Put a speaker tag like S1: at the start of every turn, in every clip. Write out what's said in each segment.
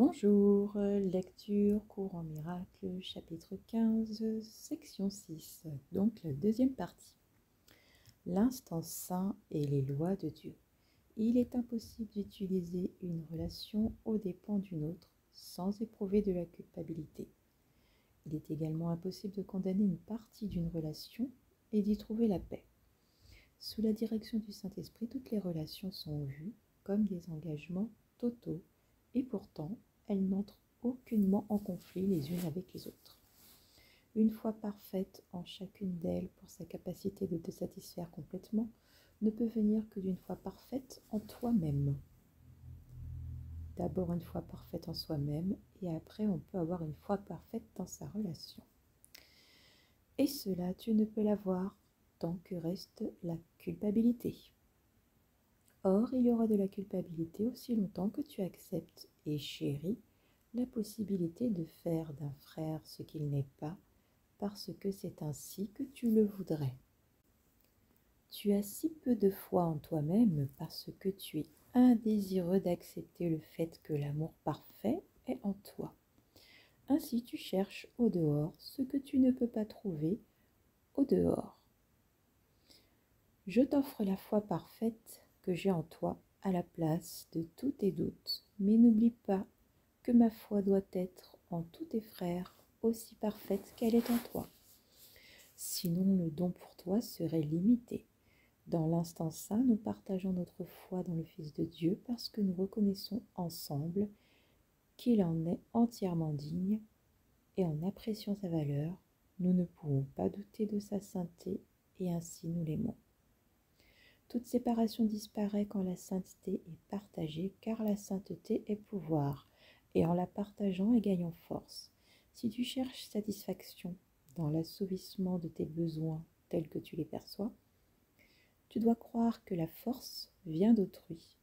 S1: Bonjour, lecture Courant Miracle, chapitre 15, section 6, donc la deuxième partie. L'instant saint et les lois de Dieu. Il est impossible d'utiliser une relation aux dépens d'une autre sans éprouver de la culpabilité. Il est également impossible de condamner une partie d'une relation et d'y trouver la paix. Sous la direction du Saint-Esprit, toutes les relations sont vues comme des engagements totaux et pourtant, elles n'entrent aucunement en conflit les unes avec les autres. Une foi parfaite en chacune d'elles pour sa capacité de te satisfaire complètement ne peut venir que d'une foi parfaite en toi-même. D'abord une foi parfaite en soi-même et après on peut avoir une foi parfaite dans sa relation. Et cela, tu ne peux l'avoir tant que reste la culpabilité. Or, il y aura de la culpabilité aussi longtemps que tu acceptes et chéris la possibilité de faire d'un frère ce qu'il n'est pas, parce que c'est ainsi que tu le voudrais. Tu as si peu de foi en toi-même parce que tu es indésireux d'accepter le fait que l'amour parfait est en toi. Ainsi tu cherches au dehors ce que tu ne peux pas trouver au dehors. Je t'offre la foi parfaite que j'ai en toi à la place de tous tes doutes, mais n'oublie pas que ma foi doit être en tous tes frères aussi parfaite qu'elle est en toi. Sinon, le don pour toi serait limité. Dans l'instant saint, nous partageons notre foi dans le Fils de Dieu parce que nous reconnaissons ensemble qu'il en est entièrement digne et en appréciant sa valeur, nous ne pouvons pas douter de sa sainteté et ainsi nous l'aimons. Toute séparation disparaît quand la sainteté est partagée, car la sainteté est pouvoir, et en la partageant, elle gagne en force. Si tu cherches satisfaction dans l'assouvissement de tes besoins tels que tu les perçois, tu dois croire que la force vient d'autrui,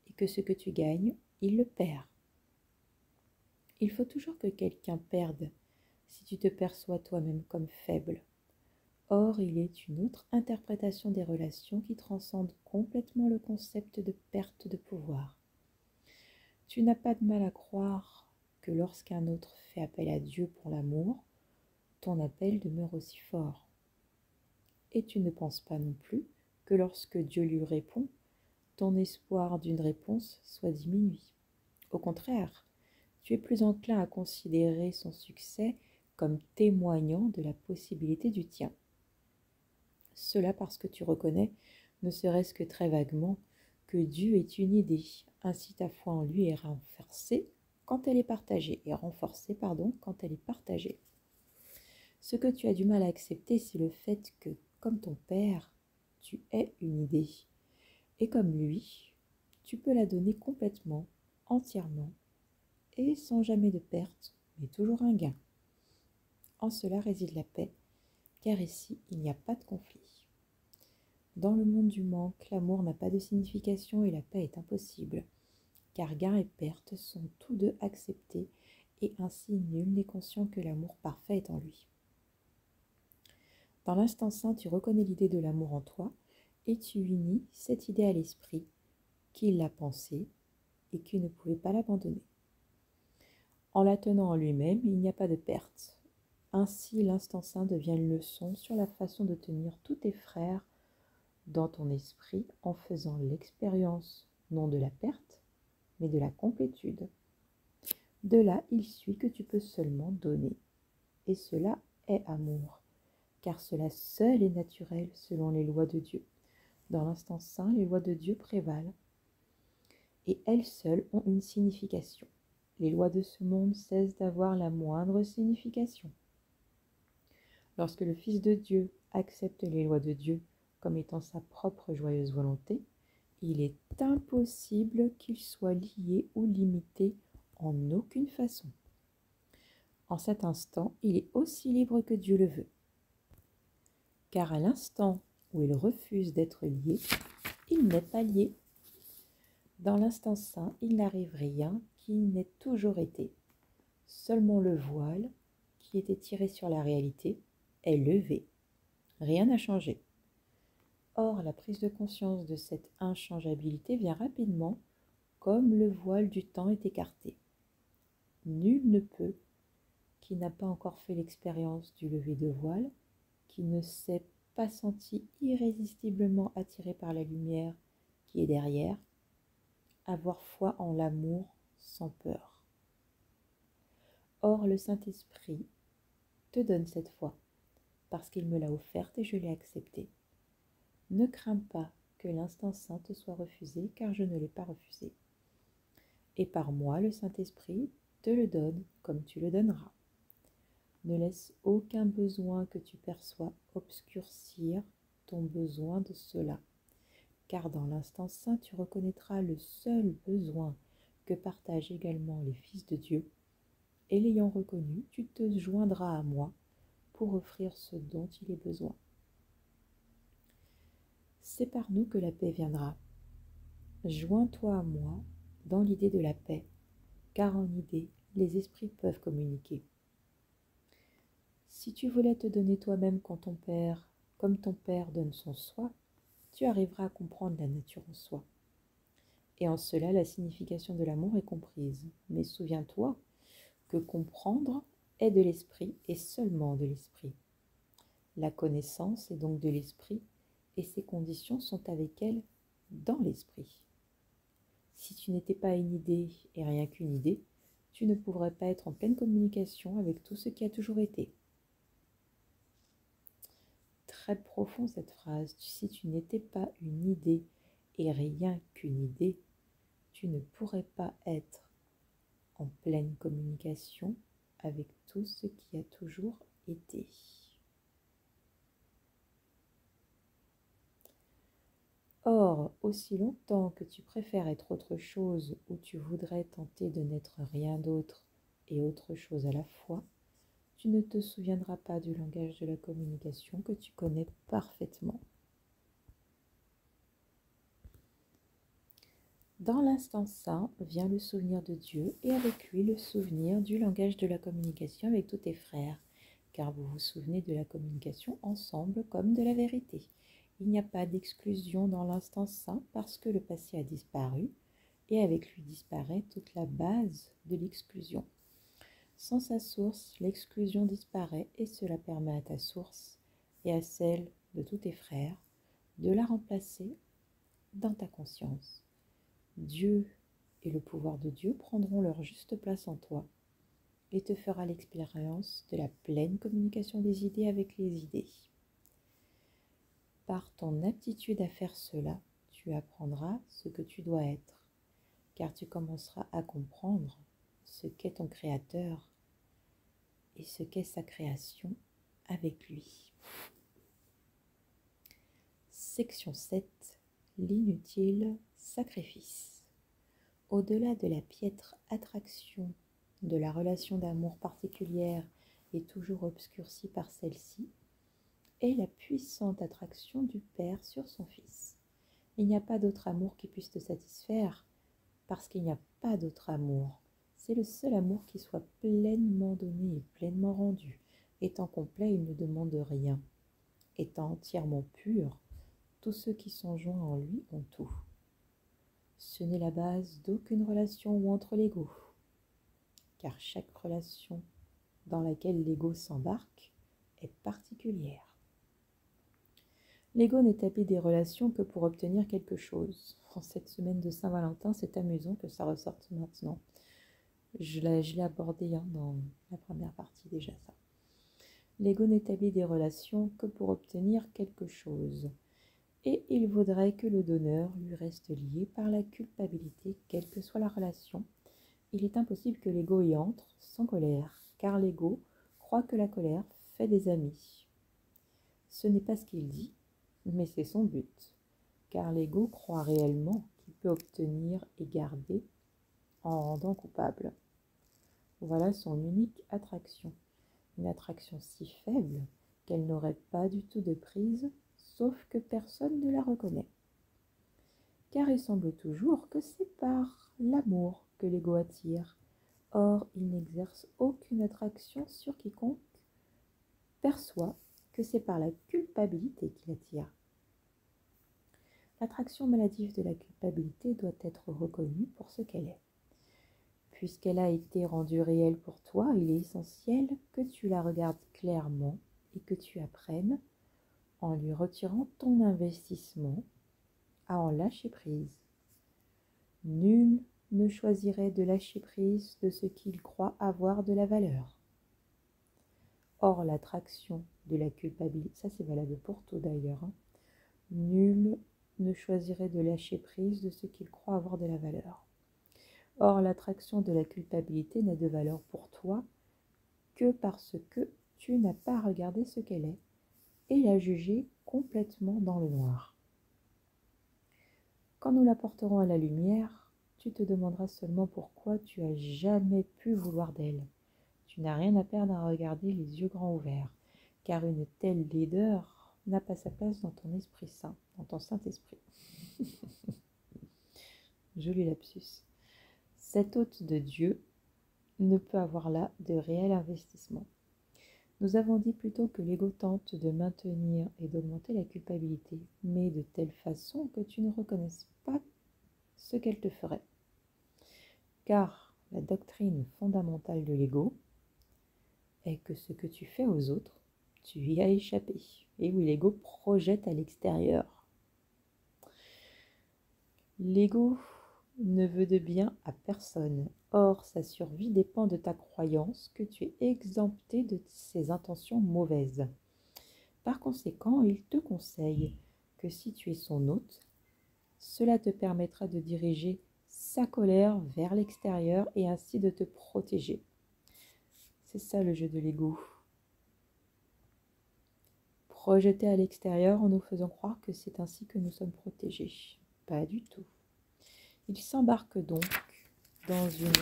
S1: et que ce que tu gagnes, il le perd. Il faut toujours que quelqu'un perde si tu te perçois toi-même comme faible. Or, il est une autre interprétation des relations qui transcende complètement le concept de perte de pouvoir. Tu n'as pas de mal à croire que lorsqu'un autre fait appel à Dieu pour l'amour, ton appel demeure aussi fort. Et tu ne penses pas non plus que lorsque Dieu lui répond, ton espoir d'une réponse soit diminué. Au contraire, tu es plus enclin à considérer son succès comme témoignant de la possibilité du tien. Cela parce que tu reconnais, ne serait-ce que très vaguement, que Dieu est une idée. Ainsi ta foi en lui est renforcée quand elle est partagée, quand elle est partagée. Ce que tu as du mal à accepter, c'est le fait que, comme ton Père, tu es une idée. Et comme lui, tu peux la donner complètement, entièrement, et sans jamais de perte, mais toujours un gain. En cela réside la paix, car ici, il n'y a pas de conflit. Dans le monde du manque, l'amour n'a pas de signification et la paix est impossible, car gain et perte sont tous deux acceptés et ainsi nul n'est conscient que l'amour parfait est en lui. Dans l'instant saint, tu reconnais l'idée de l'amour en toi et tu unis cette idée à l'esprit qui l'a pensée et qui ne pouvait pas l'abandonner. En la tenant en lui-même, il n'y a pas de perte. Ainsi, l'instant saint devient une leçon sur la façon de tenir tous tes frères dans ton esprit en faisant l'expérience non de la perte, mais de la complétude. De là, il suit que tu peux seulement donner. Et cela est amour, car cela seul est naturel selon les lois de Dieu. Dans l'instant saint, les lois de Dieu prévalent, et elles seules ont une signification. Les lois de ce monde cessent d'avoir la moindre signification. Lorsque le Fils de Dieu accepte les lois de Dieu comme étant sa propre joyeuse volonté, il est impossible qu'il soit lié ou limité en aucune façon. En cet instant, il est aussi libre que Dieu le veut. Car à l'instant où il refuse d'être lié, il n'est pas lié. Dans l'instant saint, il n'arrive rien qui n'ait toujours été. Seulement le voile, qui était tiré sur la réalité, est levé. Rien n'a changé. Or, la prise de conscience de cette inchangeabilité vient rapidement, comme le voile du temps est écarté. Nul ne peut, qui n'a pas encore fait l'expérience du lever de voile, qui ne s'est pas senti irrésistiblement attiré par la lumière qui est derrière, avoir foi en l'amour sans peur. Or, le Saint-Esprit te donne cette foi, parce qu'il me l'a offerte et je l'ai acceptée. Ne crains pas que l'instant saint te soit refusé, car je ne l'ai pas refusé. Et par moi, le Saint-Esprit te le donne comme tu le donneras. Ne laisse aucun besoin que tu perçois obscurcir ton besoin de cela, car dans l'instant saint, tu reconnaîtras le seul besoin que partagent également les fils de Dieu, et l'ayant reconnu, tu te joindras à moi pour offrir ce dont il est besoin. C'est par nous que la paix viendra. Joins-toi à moi dans l'idée de la paix, car en idée, les esprits peuvent communiquer. Si tu voulais te donner toi-même comme ton Père donne son soi, tu arriveras à comprendre la nature en soi. Et en cela, la signification de l'amour est comprise. Mais souviens-toi que comprendre est de l'esprit et seulement de l'esprit. La connaissance est donc de l'esprit et ses conditions sont avec elle dans l'esprit. Si tu n'étais pas une idée et rien qu'une idée, tu ne pourrais pas être en pleine communication avec tout ce qui a toujours été. Très profond cette phrase. Si tu n'étais pas une idée et rien qu'une idée, tu ne pourrais pas être en pleine communication avec tout ce qui a toujours été. Or, aussi longtemps que tu préfères être autre chose ou tu voudrais tenter de n'être rien d'autre et autre chose à la fois, tu ne te souviendras pas du langage de la communication que tu connais parfaitement. Dans l'instant saint vient le souvenir de Dieu et avec lui le souvenir du langage de la communication avec tous tes frères, car vous vous souvenez de la communication ensemble comme de la vérité. Il n'y a pas d'exclusion dans l'instant saint parce que le passé a disparu et avec lui disparaît toute la base de l'exclusion. Sans sa source, l'exclusion disparaît et cela permet à ta source et à celle de tous tes frères de la remplacer dans ta conscience. Dieu et le pouvoir de Dieu prendront leur juste place en toi et te fera l'expérience de la pleine communication des idées avec les idées. Par ton aptitude à faire cela, tu apprendras ce que tu dois être, car tu commenceras à comprendre ce qu'est ton Créateur et ce qu'est sa création avec lui. Section 7. L'inutile sacrifice. Au-delà de la piètre attraction de la relation d'amour particulière et toujours obscurcie par celle-ci, est la puissante attraction du Père sur son Fils. Il n'y a pas d'autre amour qui puisse te satisfaire, parce qu'il n'y a pas d'autre amour. C'est le seul amour qui soit pleinement donné et pleinement rendu. Étant complet, il ne demande rien. Étant entièrement pur, tous ceux qui sont joints en lui ont tout. Ce n'est la base d'aucune relation ou entre l'ego, car chaque relation dans laquelle l'ego s'embarque est particulière. L'ego n'établit des relations que pour obtenir quelque chose. En cette semaine de Saint-Valentin, c'est amusant que ça ressorte maintenant. Je l'ai abordé dans la première partie déjà ça. L'ego n'établit des relations que pour obtenir quelque chose. Et il voudrait que le donneur lui reste lié par la culpabilité, quelle que soit la relation. Il est impossible que l'ego y entre sans colère, car l'ego croit que la colère fait des amis. Ce n'est pas ce qu'il dit, mais c'est son but, car l'ego croit réellement qu'il peut obtenir et garder en rendant coupable. Voilà son unique attraction, une attraction si faible qu'elle n'aurait pas du tout de prise, sauf que personne ne la reconnaît. Car il semble toujours que c'est par l'amour que l'ego attire. Or, il n'exerce aucune attraction sur quiconque perçoit que c'est par la culpabilité qu'il attire. L'attraction maladive de la culpabilité doit être reconnue pour ce qu'elle est. Puisqu'elle a été rendue réelle pour toi, il est essentiel que tu la regardes clairement et que tu apprennes, en lui retirant ton investissement, à en lâcher prise. Nul ne choisirait de lâcher prise de ce qu'il croit avoir de la valeur. Or, l'attraction de la culpabilité, ça c'est valable pour tout d'ailleurs, hein. Nul ne choisirait de lâcher prise de ce qu'il croit avoir de la valeur. Or, l'attraction de la culpabilité n'a de valeur pour toi que parce que tu n'as pas regardé ce qu'elle est et la jugé complètement dans le noir. Quand nous la porterons à la lumière, tu te demanderas seulement pourquoi tu as jamais pu vouloir d'elle. Tu n'as rien à perdre à regarder les yeux grands ouverts, car une telle laideur n'a pas sa place dans ton esprit saint, dans ton Saint-Esprit. Joli lapsus. Cet hôte de Dieu ne peut avoir là de réel investissement. Nous avons dit plutôt que l'ego tente de maintenir et d'augmenter la culpabilité, mais de telle façon que tu ne reconnaisses pas ce qu'elle te ferait. Car la doctrine fondamentale de l'ego est que ce que tu fais aux autres, tu y as échappé. Et oui, l'ego projette à l'extérieur. L'ego ne veut de bien à personne. Or, sa survie dépend de ta croyance que tu es exempté de ses intentions mauvaises. Par conséquent, il te conseille que si tu es son hôte, cela te permettra de diriger sa colère vers l'extérieur et ainsi de te protéger. C'est ça le jeu de l'ego. Projeter à l'extérieur en nous faisant croire que c'est ainsi que nous sommes protégés. Pas du tout. Il s'embarque donc dans une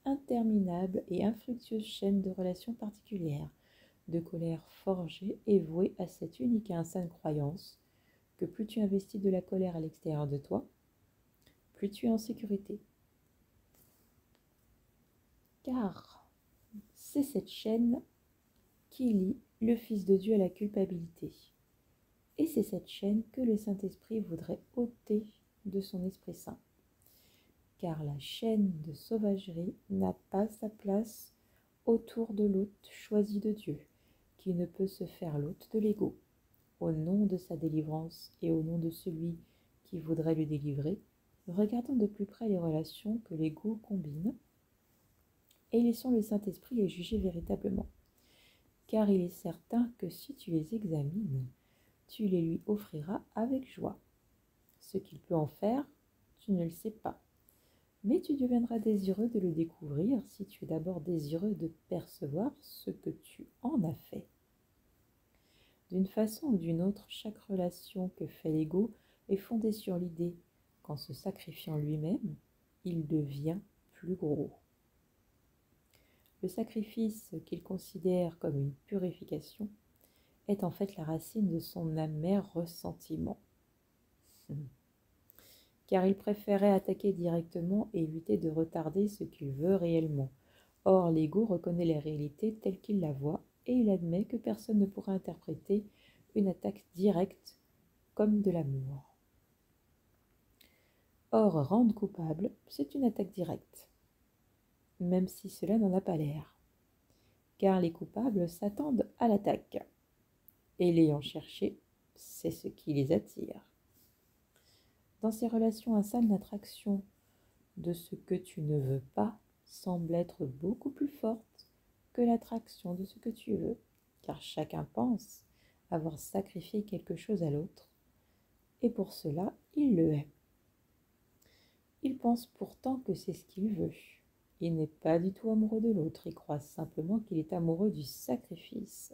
S1: interminable et infructueuse chaîne de relations particulières, de colère forgée et vouée à cette unique et insane croyance que plus tu investis de la colère à l'extérieur de toi, plus tu es en sécurité. Car c'est cette chaîne qui lie le Fils de Dieu à la culpabilité. Et c'est cette chaîne que le Saint-Esprit voudrait ôter de son Esprit Saint. Car la chaîne de sauvagerie n'a pas sa place autour de l'hôte choisi de Dieu, qui ne peut se faire l'hôte de l'ego. Au nom de sa délivrance et au nom de celui qui voudrait le délivrer, regardons de plus près les relations que l'ego combine et laissons le Saint-Esprit les juger véritablement. Car il est certain que si tu les examines, tu les lui offriras avec joie. Ce qu'il peut en faire, tu ne le sais pas. Mais tu deviendras désireux de le découvrir si tu es d'abord désireux de percevoir ce que tu en as fait. D'une façon ou d'une autre, chaque relation que fait l'ego est fondée sur l'idée qu'en se sacrifiant lui-même, il devient plus gros. Le sacrifice qu'il considère comme une purification est en fait la racine de son amer ressentiment. Car il préférait attaquer directement et éviter de retarder ce qu'il veut réellement. Or, l'ego reconnaît la réalité telle qu'il la voit et il admet que personne ne pourra interpréter une attaque directe comme de l'amour. Or, rendre coupable, c'est une attaque directe, même si cela n'en a pas l'air. Car les coupables s'attendent à l'attaque, et l'ayant cherché, c'est ce qui les attire. Dans ces relations insanes, l'attraction de ce que tu ne veux pas semble être beaucoup plus forte que l'attraction de ce que tu veux, car chacun pense avoir sacrifié quelque chose à l'autre, et pour cela, il le hait. Il pense pourtant que c'est ce qu'il veut. Il n'est pas du tout amoureux de l'autre, il croit simplement qu'il est amoureux du sacrifice.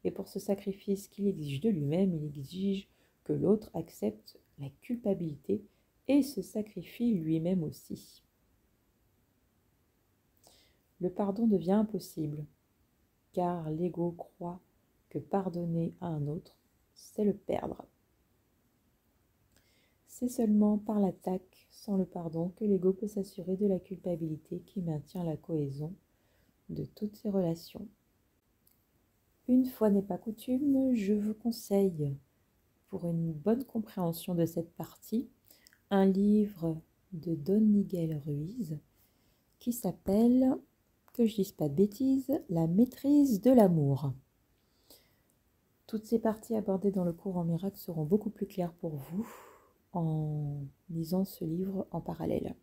S1: Et pour ce sacrifice qu'il exige de lui-même, il exige que l'autre accepte la culpabilité et se sacrifie lui-même aussi. Le pardon devient impossible, car l'ego croit que pardonner à un autre, c'est le perdre. C'est seulement par l'attaque, sans le pardon, que l'ego peut s'assurer de la culpabilité qui maintient la cohésion de toutes ses relations. Une fois n'est pas coutume, je vous conseille, pour une bonne compréhension de cette partie, un livre de Don Miguel Ruiz qui s'appelle, que je dise pas de bêtises, la maîtrise de l'amour. Toutes ces parties abordées dans le cours en miracle seront beaucoup plus claires pour vous en lisant ce livre en parallèle.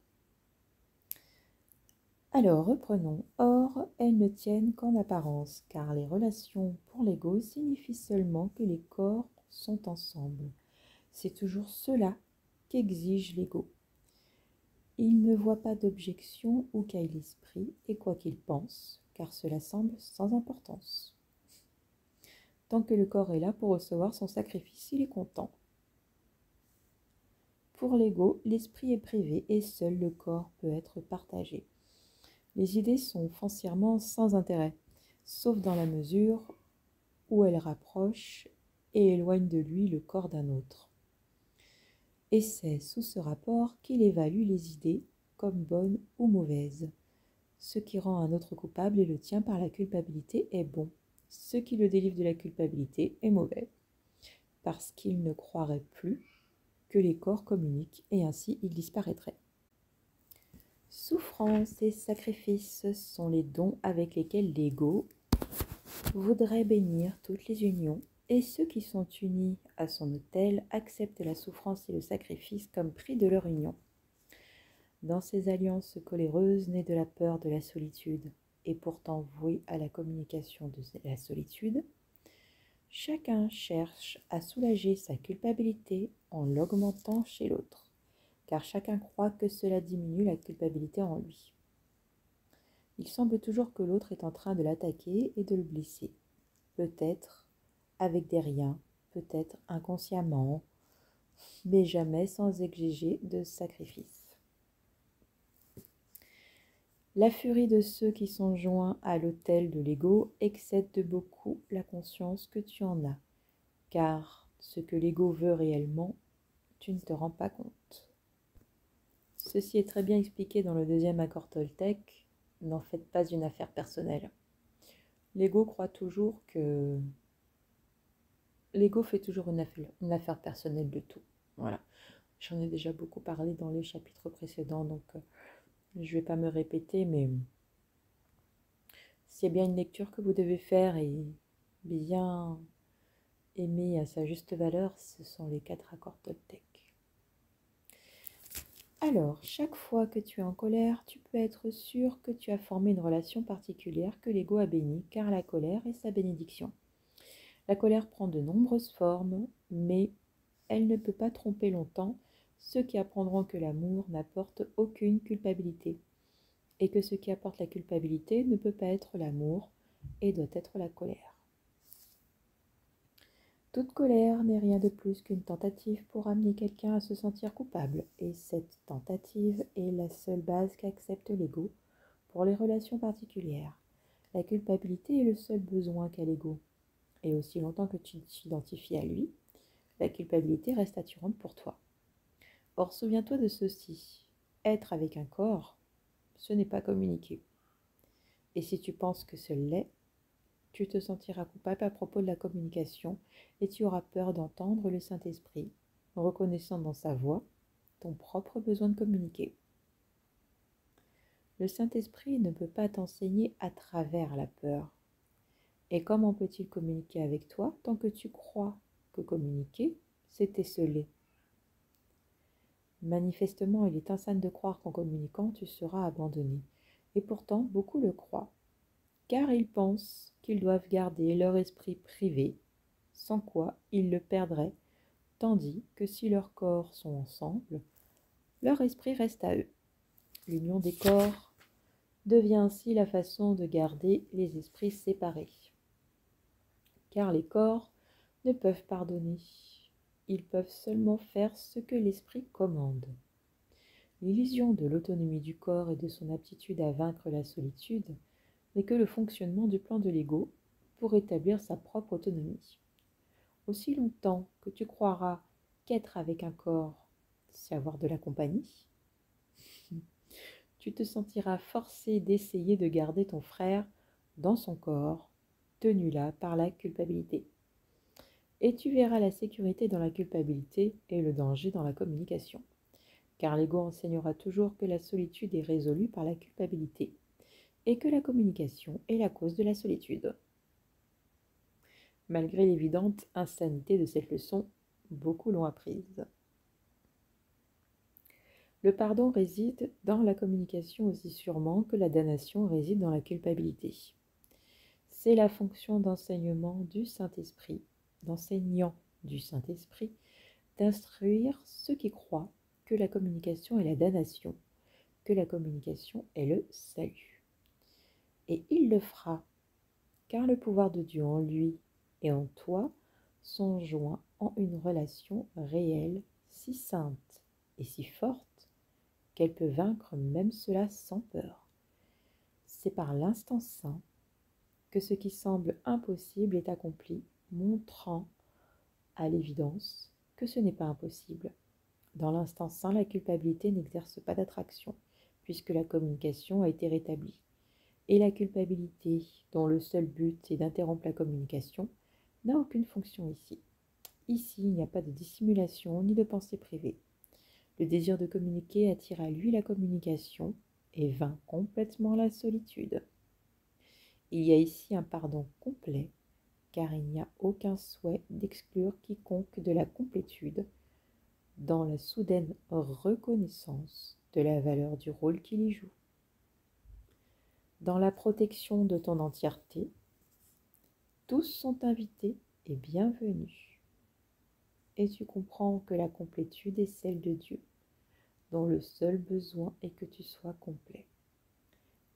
S1: Alors, reprenons. Or, elles ne tiennent qu'en apparence, car les relations pour l'ego signifient seulement que les corps sont ensemble. C'est toujours cela qu'exige l'ego. Il ne voit pas d'objection où qu'aille l'esprit et quoi qu'il pense, car cela semble sans importance. Tant que le corps est là pour recevoir son sacrifice, il est content. Pour l'ego, l'esprit est privé et seul le corps peut être partagé. Les idées sont foncièrement sans intérêt, sauf dans la mesure où elles rapprochent et éloignent de lui le corps d'un autre. Et c'est sous ce rapport qu'il évalue les idées comme bonnes ou mauvaises. Ce qui rend un autre coupable et le tient par la culpabilité est bon. Ce qui le délivre de la culpabilité est mauvais, parce qu'il ne croirait plus que les corps communiquent et ainsi il disparaîtrait. Souffrance et sacrifice sont les dons avec lesquels l'ego voudrait bénir toutes les unions, et ceux qui sont unis à son autel acceptent la souffrance et le sacrifice comme prix de leur union. Dans ces alliances coléreuses nées de la peur de la solitude et pourtant vouées à la communication de la solitude, chacun cherche à soulager sa culpabilité en l'augmentant chez l'autre, car chacun croit que cela diminue la culpabilité en lui. Il semble toujours que l'autre est en train de l'attaquer et de le blesser, peut-être avec des riens, peut-être inconsciemment, mais jamais sans exiger de sacrifice. La furie de ceux qui sont joints à l'autel de l'ego excède de beaucoup la conscience que tu en as, car ce que l'ego veut réellement, tu ne te rends pas compte. Ceci est très bien expliqué dans le deuxième accord Toltec. N'en faites pas une affaire personnelle. L'ego croit toujours que... L'ego fait toujours une affaire personnelle de tout. Voilà. J'en ai déjà beaucoup parlé dans les chapitres précédents, donc je ne vais pas me répéter, mais s'il y a bien une lecture que vous devez faire et bien aimer à sa juste valeur, ce sont les 4 accords Toltec. Alors, chaque fois que tu es en colère, tu peux être sûr que tu as formé une relation particulière que l'ego a bénie, car la colère est sa bénédiction. La colère prend de nombreuses formes, mais elle ne peut pas tromper longtemps ceux qui apprendront que l'amour n'apporte aucune culpabilité, et que ce qui apporte la culpabilité ne peut pas être l'amour et doit être la colère. Toute colère n'est rien de plus qu'une tentative pour amener quelqu'un à se sentir coupable, et cette tentative est la seule base qu'accepte l'ego pour les relations particulières. La culpabilité est le seul besoin qu'a l'ego, et aussi longtemps que tu t'identifies à lui, la culpabilité reste attirante pour toi. Or, souviens-toi de ceci, être avec un corps, ce n'est pas communiquer. Et si tu penses que ce l'est, tu te sentiras coupable à propos de la communication et tu auras peur d'entendre le Saint-Esprit, reconnaissant dans sa voix ton propre besoin de communiquer. Le Saint-Esprit ne peut pas t'enseigner à travers la peur. Et comment peut-il communiquer avec toi tant que tu crois que communiquer, c'est esseler? Manifestement, il est insane de croire qu'en communiquant, tu seras abandonné. Et pourtant, beaucoup le croient, car ils pensent qu'ils doivent garder leur esprit privé, sans quoi ils le perdraient, tandis que si leurs corps sont ensemble, leur esprit reste à eux. L'union des corps devient ainsi la façon de garder les esprits séparés, car les corps ne peuvent pardonner, ils peuvent seulement faire ce que l'esprit commande. L'illusion de l'autonomie du corps et de son aptitude à vaincre la solitude n'est que le fonctionnement du plan de l'ego pour établir sa propre autonomie. Aussi longtemps que tu croiras qu'être avec un corps, c'est avoir de la compagnie, tu te sentiras forcé d'essayer de garder ton frère dans son corps, tenu là par la culpabilité. Et tu verras la sécurité dans la culpabilité et le danger dans la communication. car l'ego enseignera toujours que la solitude est résolue par la culpabilité et que la communication est la cause de la solitude. Malgré l'évidente insanité de cette leçon, beaucoup l'ont apprise. Le pardon réside dans la communication aussi sûrement que la damnation réside dans la culpabilité. C'est la fonction d'enseignant du Saint-Esprit, d'instruire ceux qui croient que la communication est la damnation, que la communication est le salut. Et il le fera, car le pouvoir de Dieu en lui et en toi sont joints en une relation réelle, si sainte et si forte, qu'elle peut vaincre même cela sans peur. C'est par l'instant saint que ce qui semble impossible est accompli, montrant à l'évidence que ce n'est pas impossible. Dans l'instant saint, la culpabilité n'exerce pas d'attraction, puisque la communication a été rétablie. Et la culpabilité, dont le seul but est d'interrompre la communication, n'a aucune fonction ici. Ici, il n'y a pas de dissimulation ni de pensée privée. Le désir de communiquer attire à lui la communication et vainc complètement la solitude. Il y a ici un pardon complet, car il n'y a aucun souhait d'exclure quiconque de la complétude, dans la soudaine reconnaissance de la valeur du rôle qu'il y joue. Dans la protection de ton entièreté, tous sont invités et bienvenus. Et tu comprends que la complétude est celle de Dieu, dont le seul besoin est que tu sois complet.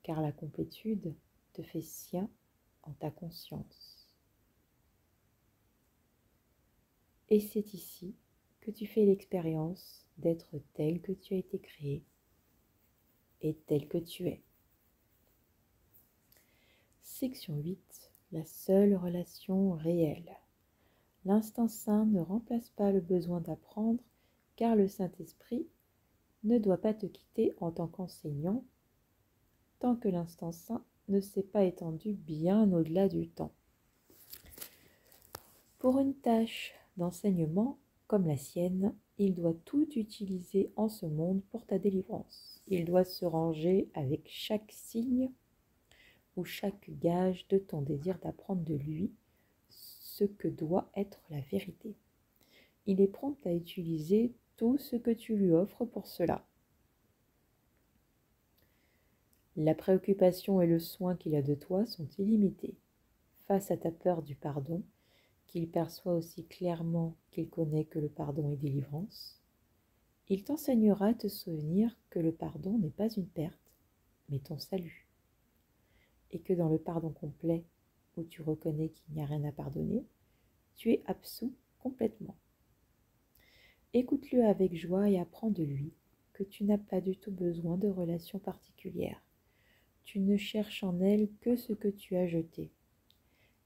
S1: Car la complétude te fait sien en ta conscience. Et c'est ici que tu fais l'expérience d'être tel que tu as été créé et tel que tu es. Section 8. La seule relation réelle. L'instant saint ne remplace pas le besoin d'apprendre, car le Saint-Esprit ne doit pas te quitter en tant qu'enseignant, tant que l'instant saint ne s'est pas étendu bien au-delà du temps. Pour une tâche d'enseignement comme la sienne, il doit tout utiliser en ce monde pour ta délivrance. Il doit se ranger avec chaque signe ou chaque gage de ton désir d'apprendre de lui ce que doit être la vérité. Il est prompt à utiliser tout ce que tu lui offres pour cela. La préoccupation et le soin qu'il a de toi sont illimités. Face à ta peur du pardon, qu'il perçoit aussi clairement qu'il connaît que le pardon est délivrance, il t'enseignera à te souvenir que le pardon n'est pas une perte, mais ton salut. Et que dans le pardon complet, où tu reconnais qu'il n'y a rien à pardonner, tu es absous complètement. Écoute-le avec joie et apprends de lui que tu n'as pas du tout besoin de relations particulières. Tu ne cherches en elle que ce que tu as jeté.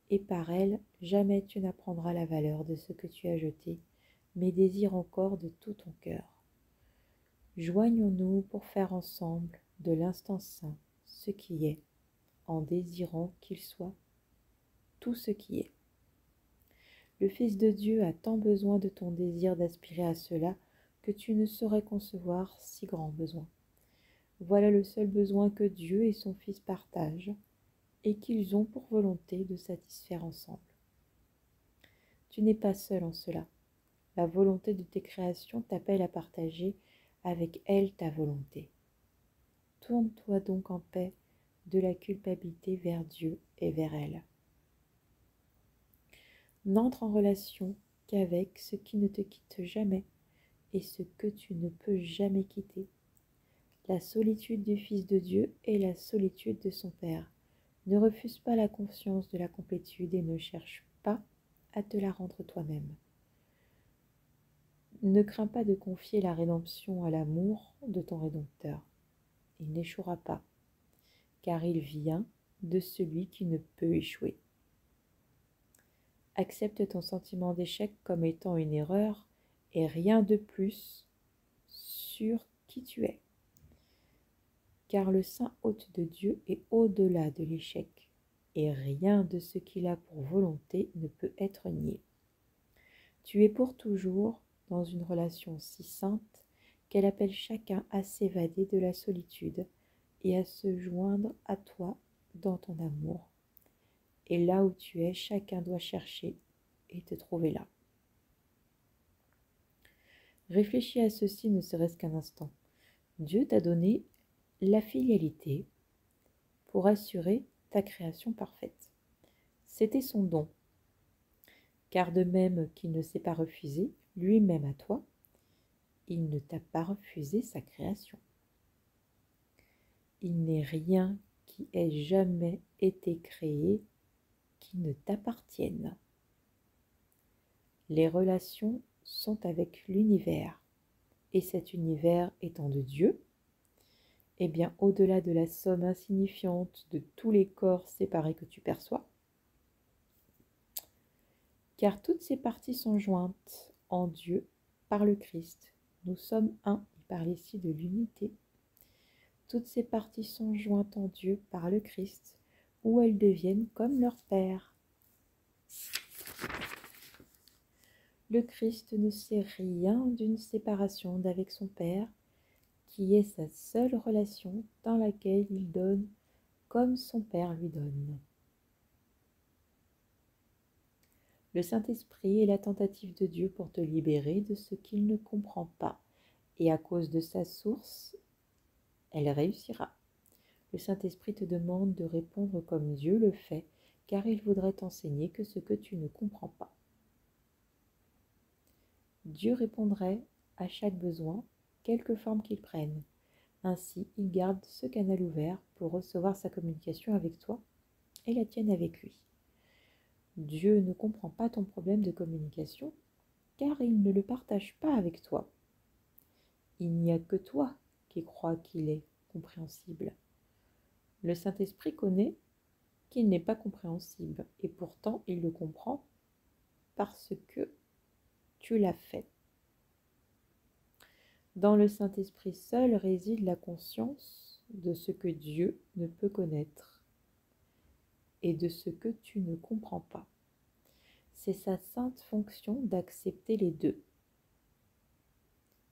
S1: Et par elle, jamais tu n'apprendras la valeur de ce que tu as jeté, mais désire encore de tout ton cœur. Joignons-nous pour faire ensemble de l'instant saint ce qui est, en désirant qu'il soit tout ce qui est. Le Fils de Dieu a tant besoin de ton désir d'aspirer à cela que tu ne saurais concevoir si grand besoin. Voilà le seul besoin que Dieu et son Fils partagent et qu'ils ont pour volonté de satisfaire ensemble. Tu n'es pas seul en cela. La volonté de tes créations t'appelle à partager avec elle ta volonté. Tourne-toi donc en paix de la culpabilité vers Dieu et vers elle. N'entre en relation qu'avec ce qui ne te quitte jamais et ce que tu ne peux jamais quitter. La solitude du Fils de Dieu est la solitude de son Père. Ne refuse pas la conscience de la complétude et ne cherche pas à te la rendre toi-même. Ne crains pas de confier la rédemption à l'amour de ton Rédempteur. Il n'échouera pas, car il vient de celui qui ne peut échouer. Accepte ton sentiment d'échec comme étant une erreur et rien de plus sur qui tu es. Car le Saint hôte de Dieu est au-delà de l'échec, et rien de ce qu'il a pour volonté ne peut être nié. Tu es pour toujours dans une relation si sainte qu'elle appelle chacun à s'évader de la solitude et à se joindre à toi dans ton amour. Et là où tu es, chacun doit chercher et te trouver là. Réfléchis à ceci ne serait-ce qu'un instant. Dieu t'a donné la filialité pour assurer ta création parfaite. C'était son don. Car de même qu'il ne s'est pas refusé lui-même à toi, il ne t'a pas refusé sa création. Il n'est rien qui ait jamais été créé qui ne t'appartienne. Les relations sont avec l'univers, et cet univers étant de Dieu, eh bien au-delà de la somme insignifiante de tous les corps séparés que tu perçois, car toutes ces parties sont jointes en Dieu par le Christ. Nous sommes un, il parle ici de l'unité. Toutes ces parties sont jointes en Dieu par le Christ, où elles deviennent comme leur Père. Le Christ ne sait rien d'une séparation d'avec son Père, qui est sa seule relation dans laquelle il donne comme son Père lui donne. Le Saint-Esprit est la tentative de Dieu pour te libérer de ce qu'il ne comprend pas, et à cause de sa source, elle réussira. Le Saint-Esprit te demande de répondre comme Dieu le fait, car il voudrait t'enseigner que ce que tu ne comprends pas. Dieu répondrait à chaque besoin, quelque forme qu'il prenne. Ainsi, il garde ce canal ouvert pour recevoir sa communication avec toi et la tienne avec lui. Dieu ne comprend pas ton problème de communication, car il ne le partage pas avec toi. Il n'y a que toi qui crois qu'il est compréhensible. Le Saint-Esprit connaît qu'il n'est pas compréhensible, et pourtant il le comprend parce que tu l'as fait. Dans le Saint-Esprit seul réside la conscience de ce que Dieu ne peut connaître et de ce que tu ne comprends pas. C'est sa sainte fonction d'accepter les deux.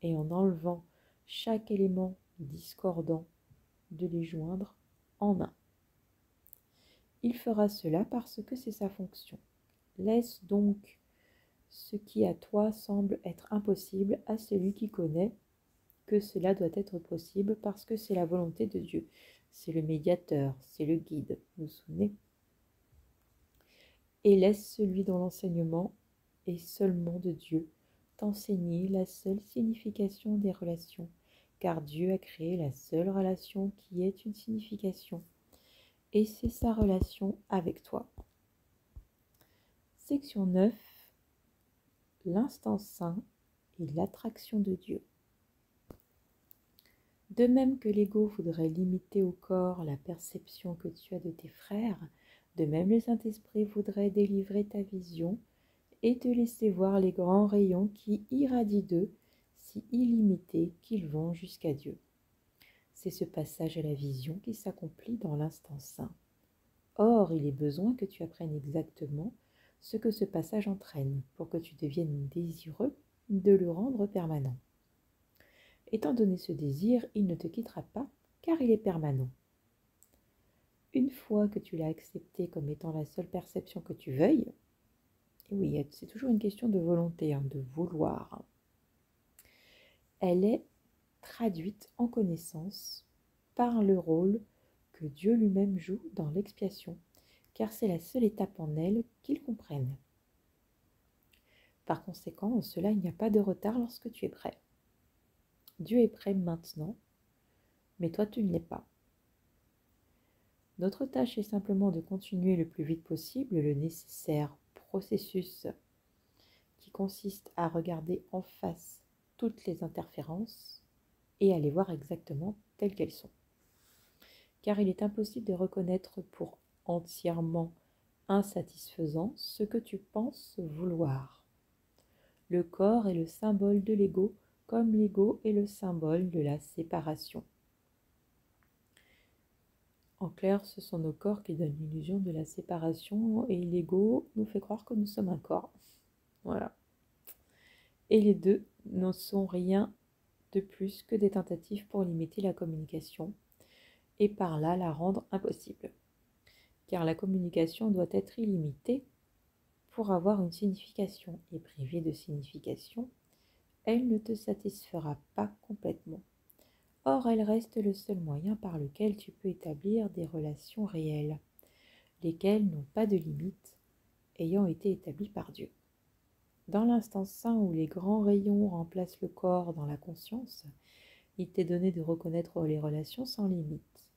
S1: Et en enlevant chaque élément discordant, de les joindre en un. Il fera cela parce que c'est sa fonction. Laisse donc ce qui à toi semble être impossible à celui qui connaît que cela doit être possible parce que c'est la volonté de Dieu. C'est le médiateur, c'est le guide, vous vous souvenez? Et laisse celui dont l'enseignement est seulement de Dieu t'enseigner la seule signification des relations, car Dieu a créé la seule relation qui ait une signification, et c'est sa relation avec toi. Section 9. L'instant saint et l'attraction de Dieu. De même que l'ego voudrait limiter au corps la perception que tu as de tes frères, de même le Saint-Esprit voudrait délivrer ta vision et te laisser voir les grands rayons qui irradient d'eux, si illimités qu'ils vont jusqu'à Dieu. C'est ce passage à la vision qui s'accomplit dans l'instant saint. Or, il est besoin que tu apprennes exactement ce que ce passage entraîne pour que tu deviennes désireux de le rendre permanent. Étant donné ce désir, il ne te quittera pas, car il est permanent. Une fois que tu l'as accepté comme étant la seule perception que tu veuilles, et oui, c'est toujours une question de volonté, de vouloir, elle est traduite en connaissance par le rôle que Dieu lui-même joue dans l'expiation, car c'est la seule étape en elle qu'il comprenne. Par conséquent, en cela, il n'y a pas de retard lorsque tu es prêt. Dieu est prêt maintenant, mais toi tu ne l'es pas. Notre tâche est simplement de continuer le plus vite possible le nécessaire processus qui consiste à regarder en face toutes les interférences et à les voir exactement telles qu'elles sont. Car il est impossible de reconnaître pour entièrement insatisfaisant ce que tu penses vouloir. Le corps est le symbole de l'ego, comme l'ego est le symbole de la séparation. En clair, ce sont nos corps qui donnent l'illusion de la séparation et l'ego nous fait croire que nous sommes un corps. Voilà. Et les deux ne sont rien de plus que des tentatives pour limiter la communication et par là la rendre impossible. Car la communication doit être illimitée pour avoir une signification, et privée de signification, elle ne te satisfera pas complètement. Or, elle reste le seul moyen par lequel tu peux établir des relations réelles, lesquelles n'ont pas de limites, ayant été établies par Dieu. Dans l'instant saint où les grands rayons remplacent le corps dans la conscience, il t'est donné de reconnaître les relations sans limite.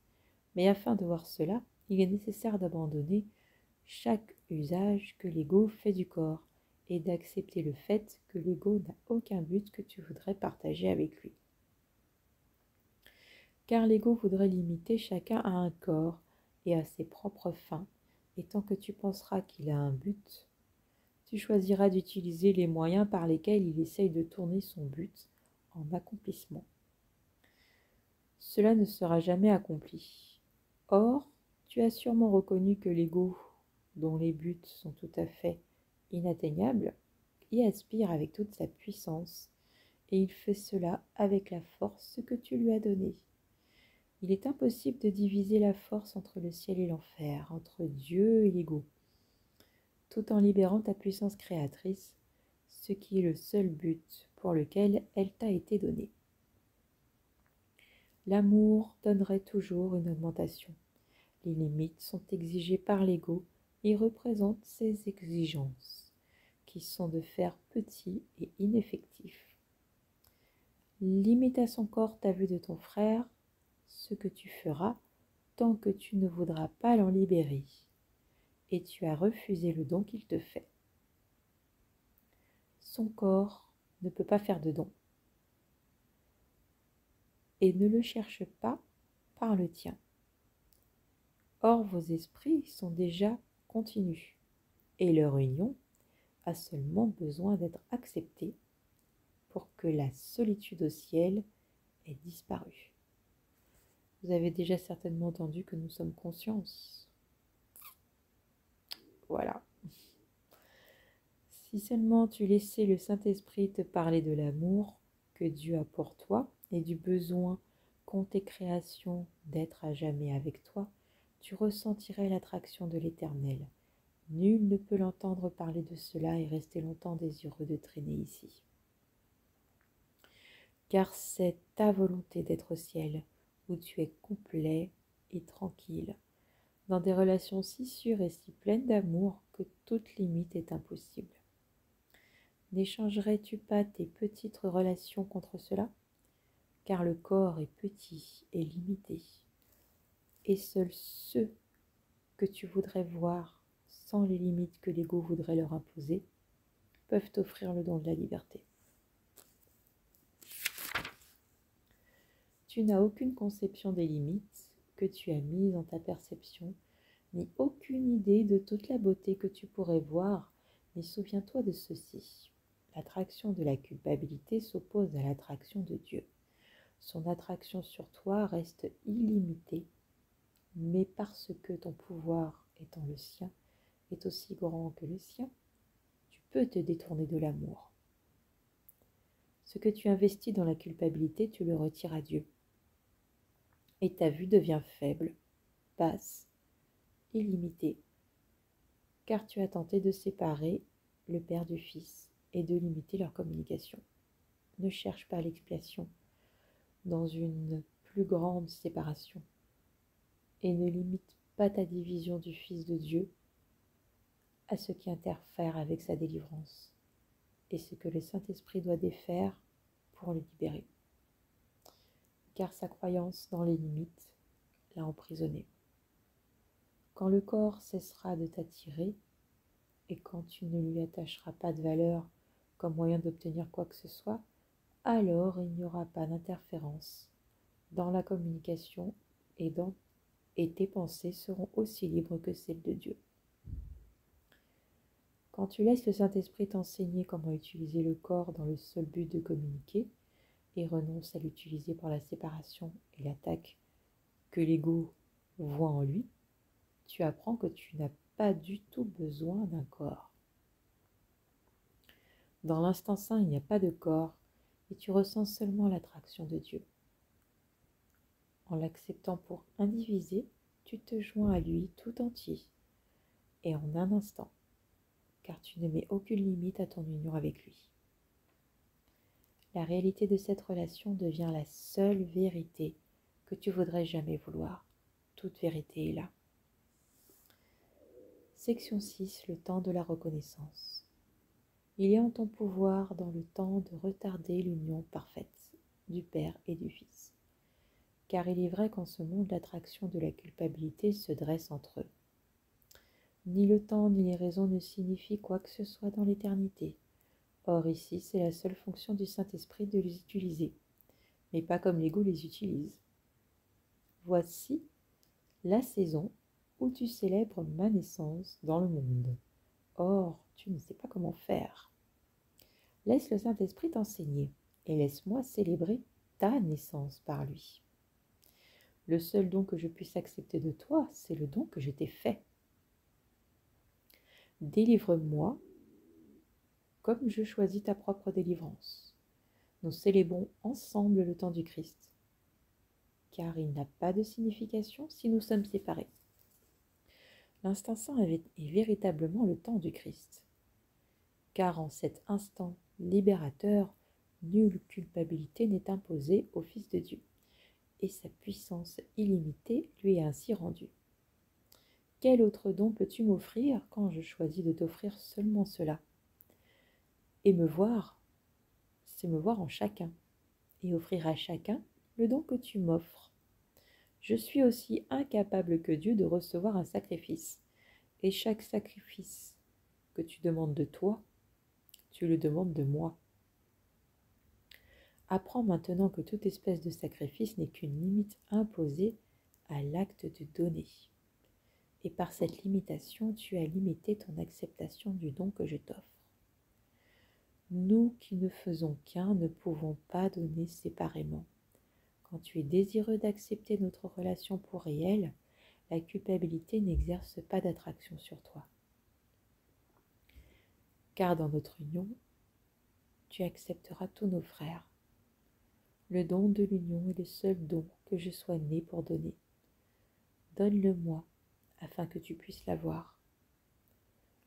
S1: Mais afin de voir cela, il est nécessaire d'abandonner chaque usage que l'ego fait du corps et d'accepter le fait que l'ego n'a aucun but que tu voudrais partager avec lui. Car l'ego voudrait limiter chacun à un corps et à ses propres fins, et tant que tu penseras qu'il a un but, tu choisiras d'utiliser les moyens par lesquels il essaye de tourner son but en accomplissement. Cela ne sera jamais accompli. Or, tu as sûrement reconnu que l'ego, dont les buts sont tout à fait inatteignables, y aspire avec toute sa puissance, et il fait cela avec la force que tu lui as donnée. Il est impossible de diviser la force entre le ciel et l'enfer, entre Dieu et l'ego, tout en libérant ta puissance créatrice, ce qui est le seul but pour lequel elle t'a été donnée. L'amour donnerait toujours une augmentation. Les limites sont exigées par l'ego et représentent ses exigences, qui sont de faire petit et ineffectif. Limite à son corps ta vue de ton frère, ce que tu feras tant que tu ne voudras pas l'en libérer, et tu as refusé le don qu'il te fait. Son corps ne peut pas faire de don, et ne le cherche pas par le tien. Or vos esprits sont déjà continus, et leur union a seulement besoin d'être acceptée pour que la solitude au ciel ait disparu. Vous avez déjà certainement entendu que nous sommes conscience. Voilà. Si seulement tu laissais le Saint-Esprit te parler de l'amour que Dieu a pour toi et du besoin qu'ont tes créations d'être à jamais avec toi, tu ressentirais l'attraction de l'Éternel. Nul ne peut l'entendre parler de cela et rester longtemps désireux de traîner ici. Car c'est ta volonté d'être au ciel, où tu es complet et tranquille, dans des relations si sûres et si pleines d'amour que toute limite est impossible. N'échangerais-tu pas tes petites relations contre cela? Car le corps est petit et limité, et seuls ceux que tu voudrais voir sans les limites que l'ego voudrait leur imposer peuvent t'offrir le don de la liberté. Tu n'as aucune conception des limites que tu as mises dans ta perception, ni aucune idée de toute la beauté que tu pourrais voir, mais souviens-toi de ceci. L'attraction de la culpabilité s'oppose à l'attraction de Dieu. Son attraction sur toi reste illimitée, mais parce que ton pouvoir étant le sien est aussi grand que le sien, tu peux te détourner de l'amour. Ce que tu investis dans la culpabilité, tu le retires à Dieu. Et ta vue devient faible, basse, illimitée, car tu as tenté de séparer le Père du Fils et de limiter leur communication. Ne cherche pas l'expiation dans une plus grande séparation, et ne limite pas ta division du Fils de Dieu à ce qui interfère avec sa délivrance, et ce que le Saint-Esprit doit défaire pour le libérer, car sa croyance dans les limites l'a emprisonné. Quand le corps cessera de t'attirer, et quand tu ne lui attacheras pas de valeur comme moyen d'obtenir quoi que ce soit, alors il n'y aura pas d'interférence dans la communication et tes pensées seront aussi libres que celles de Dieu. Quand tu laisses le Saint-Esprit t'enseigner comment utiliser le corps dans le seul but de communiquer et renonces à l'utiliser pour la séparation et l'attaque que l'ego voit en lui, tu apprends que tu n'as pas du tout besoin d'un corps. Dans l'instant saint, il n'y a pas de corps et tu ressens seulement l'attraction de Dieu. En l'acceptant pour indivisé, tu te joins à lui tout entier et en un instant, car tu ne mets aucune limite à ton union avec lui. La réalité de cette relation devient la seule vérité que tu voudrais jamais vouloir. Toute vérité est là. Section 6. Le temps de la reconnaissance. Il est en ton pouvoir dans le temps de retarder l'union parfaite du Père et du Fils. Car il est vrai qu'en ce monde, l'attraction de la culpabilité se dresse entre eux. Ni le temps ni les raisons ne signifient quoi que ce soit dans l'éternité. Or ici, c'est la seule fonction du Saint-Esprit de les utiliser, mais pas comme l'ego les utilise. Voici la saison où tu célèbres ma naissance dans le monde. Or, tu ne sais pas comment faire. Laisse le Saint-Esprit t'enseigner et laisse-moi célébrer ta naissance par lui. Le seul don que je puisse accepter de toi, c'est le don que je t'ai fait. Délivre-moi comme je choisis ta propre délivrance. Nous célébrons ensemble le temps du Christ, car il n'a pas de signification si nous sommes séparés. L'instant saint est véritablement le temps du Christ, car en cet instant libérateur, nulle culpabilité n'est imposée au Fils de Dieu, et sa puissance illimitée lui est ainsi rendue. Quel autre don peux-tu m'offrir quand je choisis de t'offrir seulement cela? Et me voir, c'est me voir en chacun, et offrir à chacun le don que tu m'offres. Je suis aussi incapable que Dieu de recevoir un sacrifice, et chaque sacrifice que tu demandes de toi, tu le demandes de moi. Apprends maintenant que toute espèce de sacrifice n'est qu'une limite imposée à l'acte de donner. Et par cette limitation, tu as limité ton acceptation du don que je t'offre. Nous qui ne faisons qu'un ne pouvons pas donner séparément. Quand tu es désireux d'accepter notre relation pour réelle, la culpabilité n'exerce pas d'attraction sur toi. Car dans notre union, tu accepteras tous nos frères. Le don de l'union est le seul don que je sois né pour donner. Donne-le-moi afin que tu puisses l'avoir.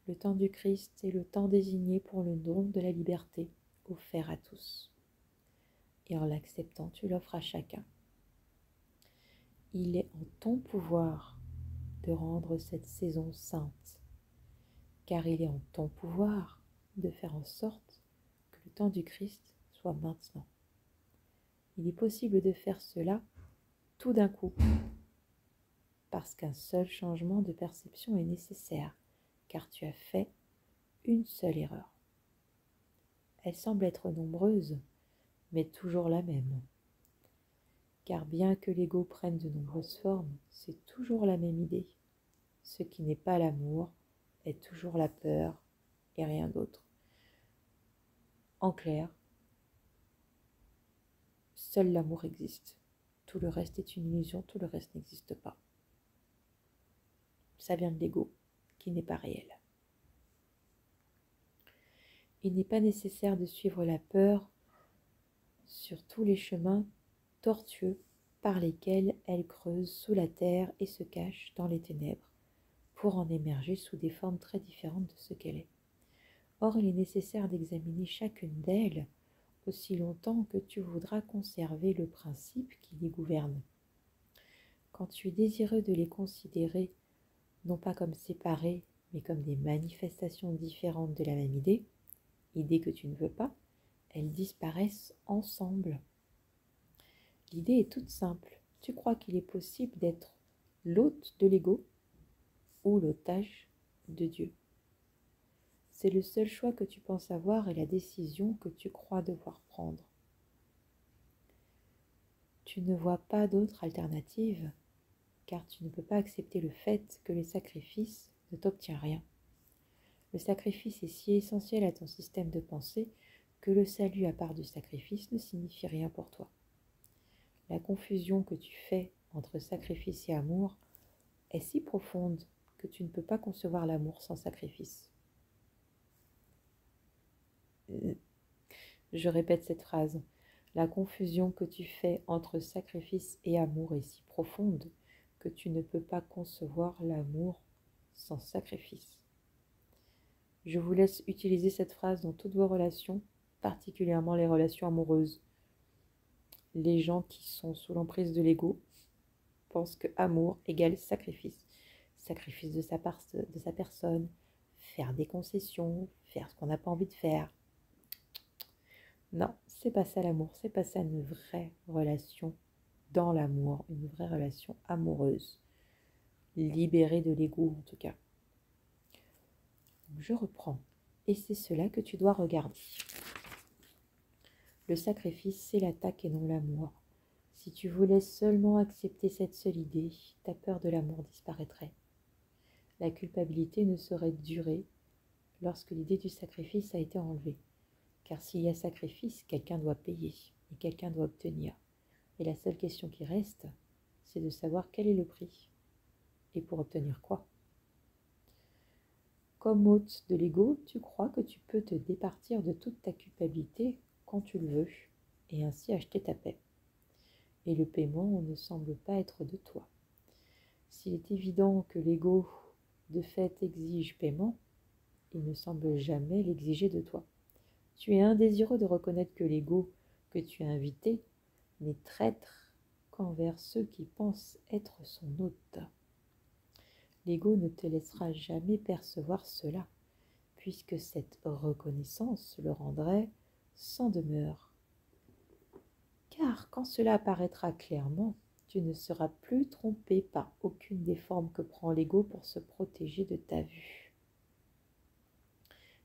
S1: Le temps du Christ est le temps désigné pour le don de la liberté offert à tous. Et en l'acceptant, tu l'offres à chacun. Il est en ton pouvoir de rendre cette saison sainte, car il est en ton pouvoir de faire en sorte que le temps du Christ soit maintenant. Il est possible de faire cela tout d'un coup, parce qu'un seul changement de perception est nécessaire, car tu as fait une seule erreur. Elle semble être nombreuse, mais toujours la même. Car bien que l'ego prenne de nombreuses formes, c'est toujours la même idée. Ce qui n'est pas l'amour est toujours la peur et rien d'autre. En clair, seul l'amour existe. Tout le reste est une illusion, tout le reste n'existe pas. Ça vient de l'ego, qui n'est pas réel. Il n'est pas nécessaire de suivre la peur sur tous les chemins tortueux par lesquels elle creuse sous la terre et se cache dans les ténèbres, pour en émerger sous des formes très différentes de ce qu'elle est. Or, il est nécessaire d'examiner chacune d'elles aussi longtemps que tu voudras conserver le principe qui les gouverne. Quand tu es désireux de les considérer non pas comme séparées, mais comme des manifestations différentes de la même idée que tu ne veux pas, elles disparaissent ensemble. L'idée est toute simple. Tu crois qu'il est possible d'être l'hôte de l'ego ou l'otage de Dieu. C'est le seul choix que tu penses avoir et la décision que tu crois devoir prendre. Tu ne vois pas d'autre alternative, car tu ne peux pas accepter le fait que les sacrifices ne t'obtiennent rien. Le sacrifice est si essentiel à ton système de pensée que le salut à part du sacrifice ne signifie rien pour toi. La confusion que tu fais entre sacrifice et amour est si profonde que tu ne peux pas concevoir l'amour sans sacrifice. Je répète cette phrase. La confusion que tu fais entre sacrifice et amour est si profonde que tu ne peux pas concevoir l'amour sans sacrifice. Je vous laisse utiliser cette phrase dans toutes vos relations, particulièrement les relations amoureuses. Les gens qui sont sous l'emprise de l'ego pensent que amour égale sacrifice. Sacrifice de sa personne, faire des concessions, faire ce qu'on n'a pas envie de faire. Non, c'est pas ça l'amour, c'est pas ça une vraie relation dans l'amour, une vraie relation amoureuse, libérée de l'ego en tout cas. Je reprends, et c'est cela que tu dois regarder. Le sacrifice, c'est l'attaque et non l'amour. Si tu voulais seulement accepter cette seule idée, ta peur de l'amour disparaîtrait. La culpabilité ne saurait durer lorsque l'idée du sacrifice a été enlevée. Car s'il y a sacrifice, quelqu'un doit payer et quelqu'un doit obtenir. Et la seule question qui reste, c'est de savoir quel est le prix et pour obtenir quoi. Comme hôte de l'ego, tu crois que tu peux te départir de toute ta culpabilité quand tu le veux et ainsi acheter ta paix. Et le paiement ne semble pas être de toi. S'il est évident que l'ego de fait exige paiement, il ne semble jamais l'exiger de toi. Tu es indésireux de reconnaître que l'ego que tu as invité n'est traître qu'envers ceux qui pensent être son hôte. L'ego ne te laissera jamais percevoir cela, puisque cette reconnaissance le rendrait sans demeure. Car quand cela apparaîtra clairement, tu ne seras plus trompé par aucune des formes que prend l'ego pour se protéger de ta vue.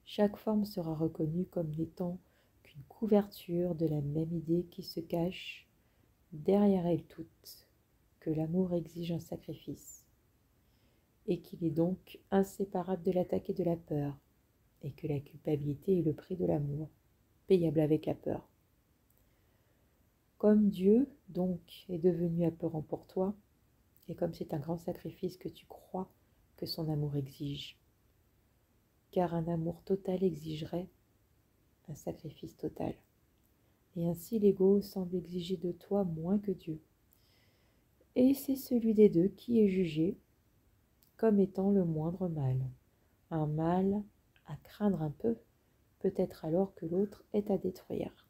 S1: Chaque forme sera reconnue comme n'étant qu'une couverture de la même idée qui se cache derrière elles toutes, que l'amour exige un sacrifice, et qu'il est donc inséparable de l'attaque et de la peur, et que la culpabilité est le prix de l'amour, payable avec la peur. Comme Dieu, donc, est devenu apeurant pour toi, et comme c'est un grand sacrifice que tu crois que son amour exige, car un amour total exigerait un sacrifice total. Et ainsi l'ego semble exiger de toi moins que Dieu. Et c'est celui des deux qui est jugé comme étant le moindre mal. Un mal à craindre un peu, peut-être alors que l'autre est à détruire.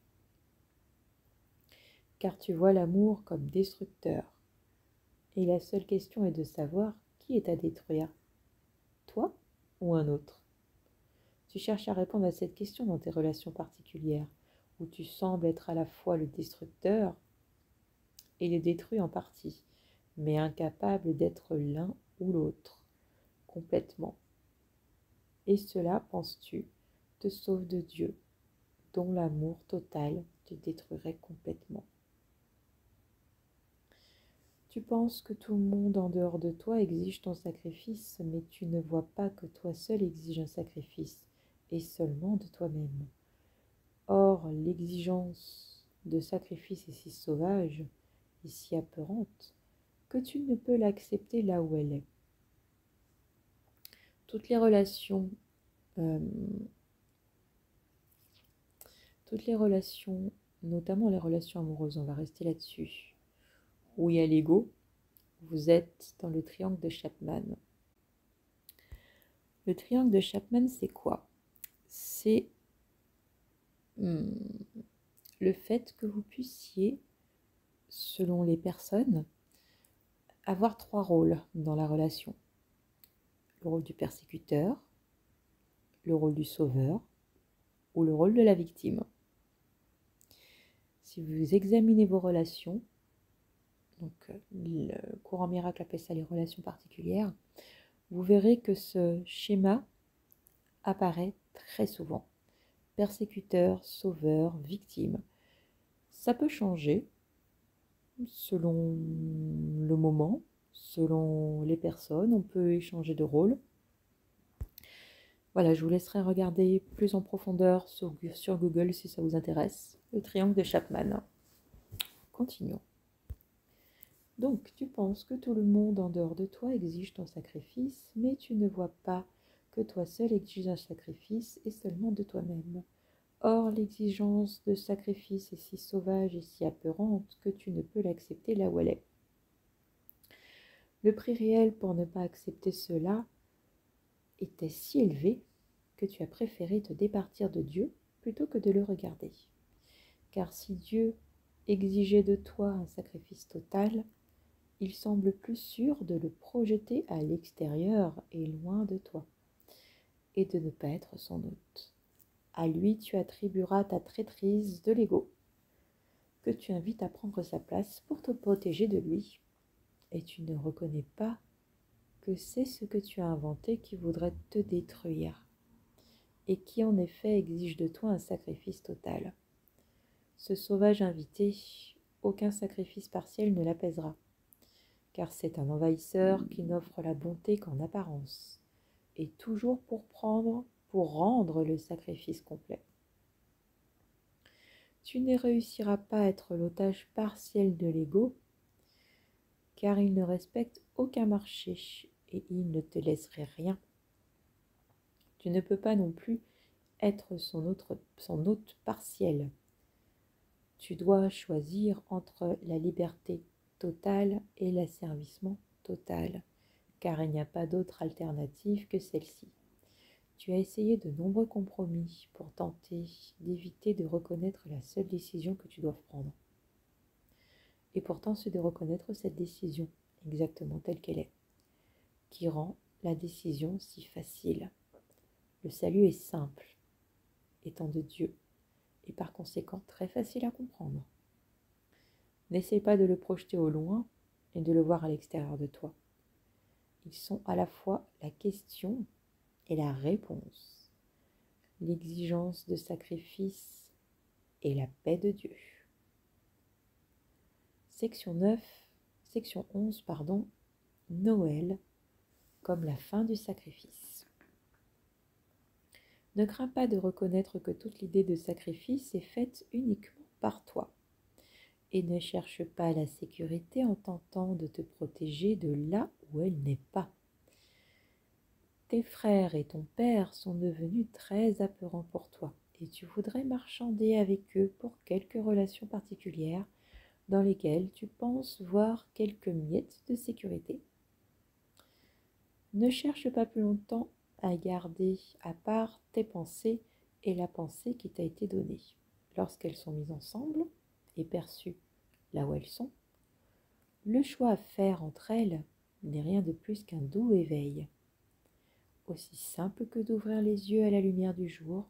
S1: Car tu vois l'amour comme destructeur. Et la seule question est de savoir qui est à détruire, toi ou un autre. Tu cherches à répondre à cette question dans tes relations particulières, où tu sembles être à la fois le destructeur et le détruit en partie, mais incapable d'être l'un ou l'autre, complètement. Et cela, penses-tu, te sauve de Dieu, dont l'amour total te détruirait complètement. Tu penses que tout le monde en dehors de toi exige ton sacrifice, mais tu ne vois pas que toi seul exige un sacrifice, et seulement de toi-même. Or, l'exigence de sacrifice est si sauvage et si apeurante que tu ne peux l'accepter là où elle est. Toutes les relations, notamment les relations amoureuses, on va rester là-dessus, où il y a l'ego, vous êtes dans le triangle de Chapman. Le triangle de Chapman, c'est quoi? C'est le fait que vous puissiez, selon les personnes, avoir 3 rôles dans la relation. Le rôle du persécuteur, le rôle du sauveur ou le rôle de la victime. Si vous examinez vos relations, donc le courant miracle appelle ça les relations particulières, vous verrez que ce schéma apparaît très souvent. Persécuteur, sauveur, victime. Ça peut changer selon le moment, selon les personnes, on peut échanger de rôle. Voilà, je vous laisserai regarder plus en profondeur sur Google si ça vous intéresse. Le triangle de Chapman. Continuons. Donc, tu penses que tout le monde en dehors de toi exige ton sacrifice, mais tu ne vois pas que toi seul exige un sacrifice et seulement de toi-même. Or, l'exigence de sacrifice est si sauvage et si apeurante que tu ne peux l'accepter là où elle est. Le prix réel pour ne pas accepter cela était si élevé que tu as préféré te départir de Dieu plutôt que de le regarder. Car si Dieu exigeait de toi un sacrifice total, il semble plus sûr de le projeter à l'extérieur et loin de toi, et de ne pas être son hôte. À lui, tu attribueras ta traîtrise de l'ego, que tu invites à prendre sa place pour te protéger de lui, et tu ne reconnais pas que c'est ce que tu as inventé qui voudrait te détruire, et qui en effet exige de toi un sacrifice total. Ce sauvage invité, aucun sacrifice partiel ne l'apaisera, car c'est un envahisseur qui n'offre la bonté qu'en apparence, et toujours pour rendre le sacrifice complet. Tu ne réussiras pas à être l'otage partiel de l'ego, car il ne respecte aucun marché et il ne te laisserait rien. Tu ne peux pas non plus être son hôte partiel. Tu dois choisir entre la liberté totale et l'asservissement total, car il n'y a pas d'autre alternative que celle-ci. Tu as essayé de nombreux compromis pour tenter d'éviter de reconnaître la seule décision que tu dois prendre. Et pourtant, c'est de reconnaître cette décision exactement telle qu'elle est, qui rend la décision si facile. Le salut est simple, étant de Dieu, et par conséquent très facile à comprendre. N'essaie pas de le projeter au loin et de le voir à l'extérieur de toi. Ils sont à la fois la question et la réponse, l'exigence de sacrifice et la paix de Dieu. Section 11, Noël comme la fin du sacrifice. Ne crains pas de reconnaître que toute l'idée de sacrifice est faite uniquement par toi. Et ne cherche pas la sécurité en tentant de te protéger de là où elle n'est pas. Tes frères et ton père sont devenus très apeurants pour toi, et tu voudrais marchander avec eux pour quelques relations particulières dans lesquelles tu penses voir quelques miettes de sécurité. Ne cherche pas plus longtemps à garder à part tes pensées et la pensée qui t'a été donnée. Lorsqu'elles sont mises ensemble et perçues là où elles sont, le choix à faire entre elles n'est rien de plus qu'un doux éveil. Aussi simple que d'ouvrir les yeux à la lumière du jour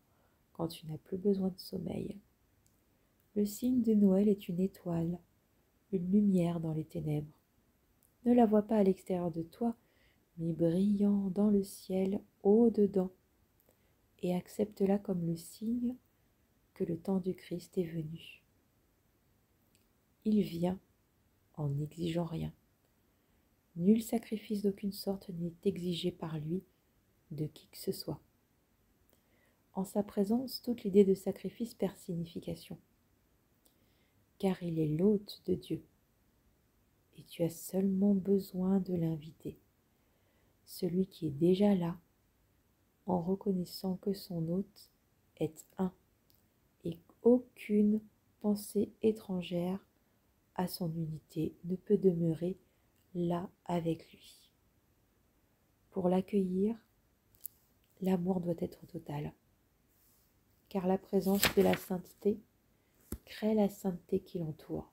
S1: quand tu n'as plus besoin de sommeil. Le signe de Noël est une étoile, une lumière dans les ténèbres. Ne la vois pas à l'extérieur de toi, mais brillant dans le ciel au-dedans, et accepte-la comme le signe que le temps du Christ est venu. Il vient en n'exigeant rien. Nul sacrifice d'aucune sorte n'est exigé par lui de qui que ce soit. En sa présence, toute l'idée de sacrifice perd signification, car il est l'hôte de Dieu, et tu as seulement besoin de l'inviter, celui qui est déjà là, en reconnaissant que son hôte est un, et qu'aucune pensée étrangère à son unité ne peut demeurer là avec lui. Pour l'accueillir, l'amour doit être total, car la présence de la sainteté crée la sainteté qui l'entoure.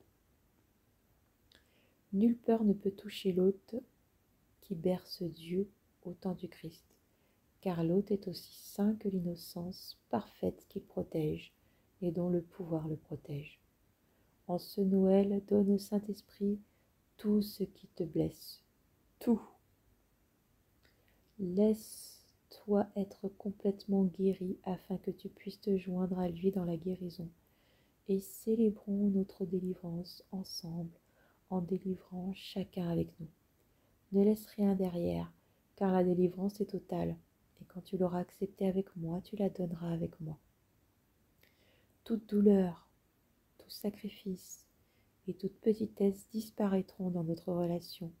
S1: Nulle peur ne peut toucher l'hôte qui berce Dieu au temps du Christ, car l'hôte est aussi saint que l'innocence parfaite qu'il protège et dont le pouvoir le protège. En ce Noël, donne au Saint-Esprit tout ce qui te blesse, tout. Laisse-toi être complètement guéri afin que tu puisses te joindre à lui dans la guérison. Et célébrons notre délivrance ensemble en délivrant chacun avec nous. Ne laisse rien derrière, car la délivrance est totale, et quand tu l'auras acceptée avec moi, tu la donneras avec moi. Toute douleur, tout sacrifice et toute petitesse disparaîtront dans notre relation,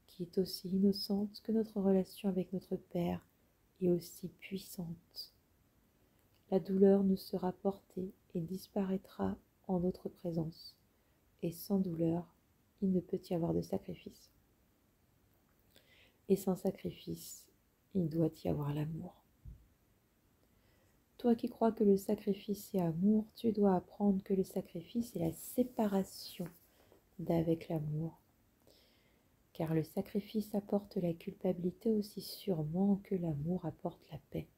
S1: qui est aussi innocente que notre relation avec notre Père et aussi puissante. la douleur nous sera portée et disparaîtra en notre présence. Et sans douleur, il ne peut y avoir de sacrifice. Et sans sacrifice, il doit y avoir l'amour. Toi qui crois que le sacrifice est amour, tu dois apprendre que le sacrifice est la séparation d'avec l'amour. Car le sacrifice apporte la culpabilité aussi sûrement que l'amour apporte la paix.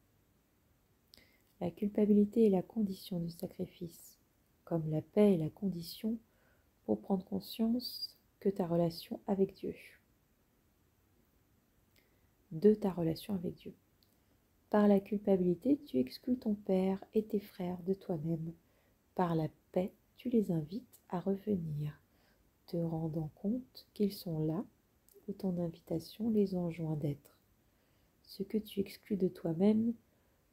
S1: La culpabilité est la condition du sacrifice, comme la paix est la condition pour prendre conscience que ta relation avec Dieu, de ta relation avec Dieu. Par la culpabilité, tu exclus ton père et tes frères de toi-même. Par la paix, tu les invites à revenir, te rendant compte qu'ils sont là où ton invitation les enjoint d'être. Ce que tu exclus de toi-même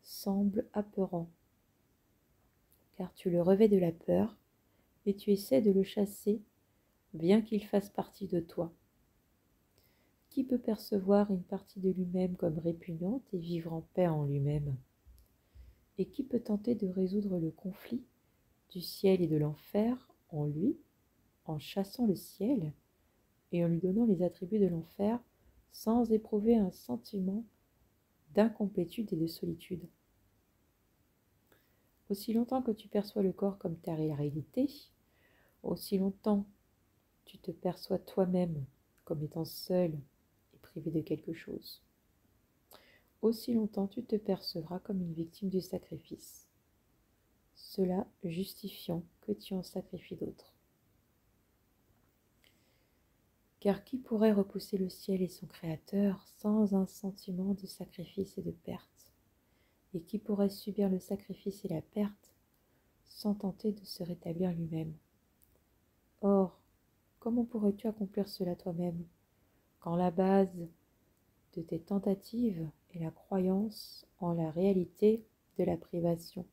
S1: semble apeurant, car tu le revêts de la peur et tu essaies de le chasser, bien qu'il fasse partie de toi. Qui peut percevoir une partie de lui-même comme répugnante et vivre en paix en lui-même? Et qui peut tenter de résoudre le conflit du ciel et de l'enfer en lui, en chassant le ciel et en lui donnant les attributs de l'enfer sans éprouver un sentiment d'incomplétude et de solitude? Aussi longtemps que tu perçois le corps comme ta réalité, aussi longtemps tu te perçois toi-même comme étant seul et privé de quelque chose, aussi longtemps tu te percevras comme une victime du sacrifice, cela justifiant que tu en sacrifies d'autres. Car qui pourrait repousser le ciel et son Créateur sans un sentiment de sacrifice et de perte? Et qui pourrait subir le sacrifice et la perte sans tenter de se rétablir lui-même? Or, comment pourrais-tu accomplir cela toi-même, quand la base de tes tentatives est la croyance en la réalité de la privation?